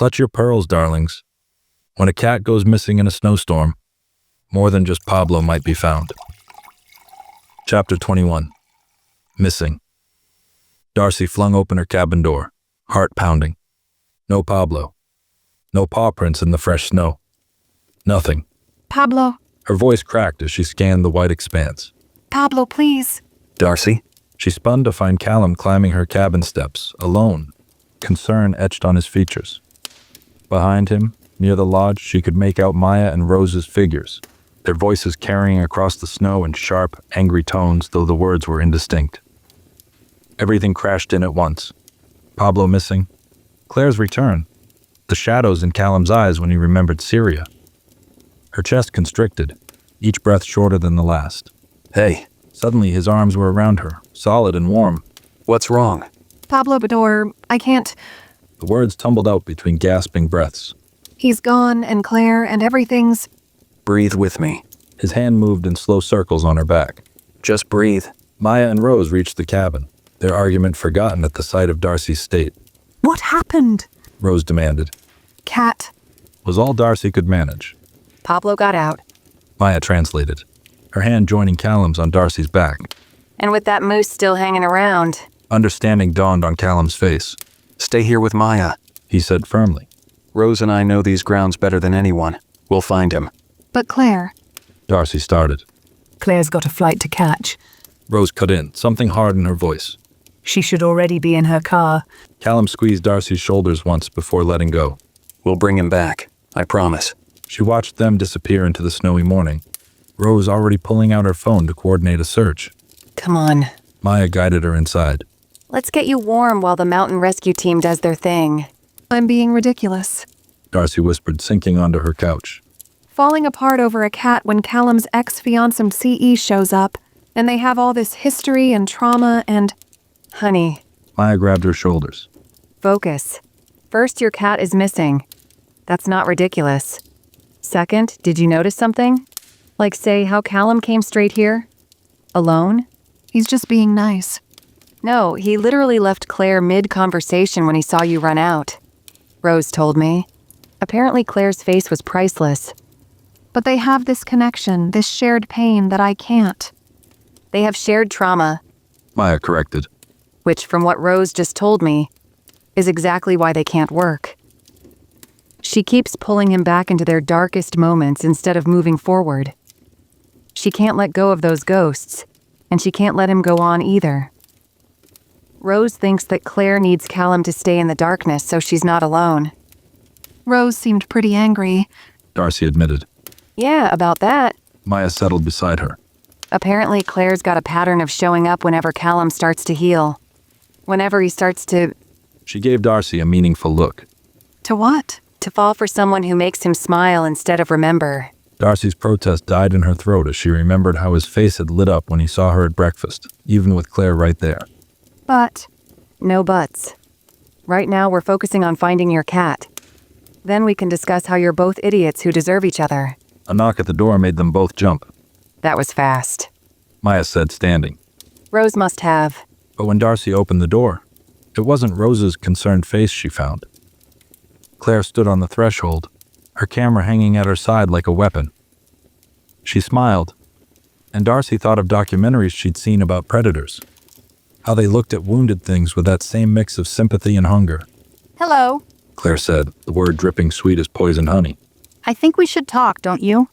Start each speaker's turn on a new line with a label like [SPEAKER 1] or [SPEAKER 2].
[SPEAKER 1] Clutch your pearls, darlings. When a cat goes missing in a snowstorm, more than just Pablo might be found. Chapter 21. Missing. Darcy flung open her cabin door, heart pounding. No Pablo. No paw prints in the fresh snow. Nothing.
[SPEAKER 2] Pablo.
[SPEAKER 1] Her voice cracked as she scanned the white expanse.
[SPEAKER 2] Pablo, please.
[SPEAKER 3] Darcy?
[SPEAKER 1] She spun to find Callum climbing her cabin steps, alone, concern etched on his features. Behind him, near the lodge, she could make out Maya and Rose's figures, their voices carrying across the snow in sharp, angry tones, though the words were indistinct. Everything crashed in at once. Pablo missing. Claire's return. The shadows in Callum's eyes when he remembered Syria. Her chest constricted, each breath shorter than the last.
[SPEAKER 3] Hey.
[SPEAKER 1] Suddenly his arms were around her, solid and warm.
[SPEAKER 3] What's wrong?
[SPEAKER 2] Pablo Bador, I can't.
[SPEAKER 1] The words tumbled out between gasping breaths.
[SPEAKER 2] He's gone, and Claire, and everything's...
[SPEAKER 3] Breathe with me.
[SPEAKER 1] His hand moved in slow circles on her back.
[SPEAKER 3] Just breathe.
[SPEAKER 1] Maya and Rose reached the cabin, their argument forgotten at the sight of Darcy's state.
[SPEAKER 2] What happened?
[SPEAKER 1] Rose demanded.
[SPEAKER 2] Cat.
[SPEAKER 1] Was all Darcy could manage.
[SPEAKER 4] Pablo got out.
[SPEAKER 1] Maya translated, her hand joining Callum's on Darcy's back.
[SPEAKER 4] And with that moose still hanging around.
[SPEAKER 1] Understanding dawned on Callum's face.
[SPEAKER 3] Stay here with Maya,
[SPEAKER 1] he said firmly.
[SPEAKER 3] Rose and I know these grounds better than anyone. We'll find him.
[SPEAKER 2] But Claire...
[SPEAKER 1] Darcy started.
[SPEAKER 5] Claire's got a flight to catch.
[SPEAKER 1] Rose cut in, something hard in her voice.
[SPEAKER 5] She should already be in her car.
[SPEAKER 1] Callum squeezed Darcy's shoulders once before letting go.
[SPEAKER 3] We'll bring him back, I promise.
[SPEAKER 1] She watched them disappear into the snowy morning, Rose already pulling out her phone to coordinate a search.
[SPEAKER 4] Come on.
[SPEAKER 1] Maya guided her inside.
[SPEAKER 4] Let's get you warm while the mountain rescue team does their thing.
[SPEAKER 2] I'm being ridiculous.
[SPEAKER 1] Darcy whispered, sinking onto her couch.
[SPEAKER 2] Falling apart over a cat when Callum's ex-fiancée CE shows up, and they have all this history and trauma and...
[SPEAKER 4] Honey.
[SPEAKER 1] Maya grabbed her shoulders.
[SPEAKER 4] Focus. First, your cat is missing. That's not ridiculous. Second, did you notice something? Like, say, how Callum came straight here? Alone?
[SPEAKER 2] He's just being nice.
[SPEAKER 4] No, he literally left Claire mid-conversation when he saw you run out. Rose told me. Apparently Claire's face was priceless.
[SPEAKER 2] But they have this connection, this shared pain that I can't.
[SPEAKER 4] They have shared trauma.
[SPEAKER 1] Maya corrected.
[SPEAKER 4] Which, from what Rose just told me, is exactly why they can't work. She keeps pulling him back into their darkest moments instead of moving forward. She can't let go of those ghosts, and she can't let him go on either. Rose thinks that Claire needs Callum to stay in the darkness so she's not alone.
[SPEAKER 2] Rose seemed pretty angry.
[SPEAKER 1] Darcy admitted.
[SPEAKER 4] Yeah, about that.
[SPEAKER 1] Maya settled beside her.
[SPEAKER 4] Apparently Claire's got a pattern of showing up whenever Callum starts to heal. Whenever he starts to...
[SPEAKER 1] She gave Darcy a meaningful look.
[SPEAKER 2] To what?
[SPEAKER 4] To fall for someone who makes him smile instead of remember.
[SPEAKER 1] Darcy's protest died in her throat as she remembered how his face had lit up when he saw her at breakfast, even with Claire right there.
[SPEAKER 2] But...
[SPEAKER 4] No buts. Right now we're focusing on finding your cat. Then we can discuss how you're both idiots who deserve each other.
[SPEAKER 1] A knock at the door made them both jump.
[SPEAKER 4] That was fast.
[SPEAKER 1] Maya said, standing.
[SPEAKER 4] Rose must have.
[SPEAKER 1] But when Darcy opened the door, it wasn't Rose's concerned face she found. Claire stood on the threshold, her camera hanging at her side like a weapon. She smiled, and Darcy thought of documentaries she'd seen about predators. How they looked at wounded things with that same mix of sympathy and hunger.
[SPEAKER 2] Hello.
[SPEAKER 1] Claire said, the word dripping sweet as poisoned honey.
[SPEAKER 6] I think we should talk, don't you?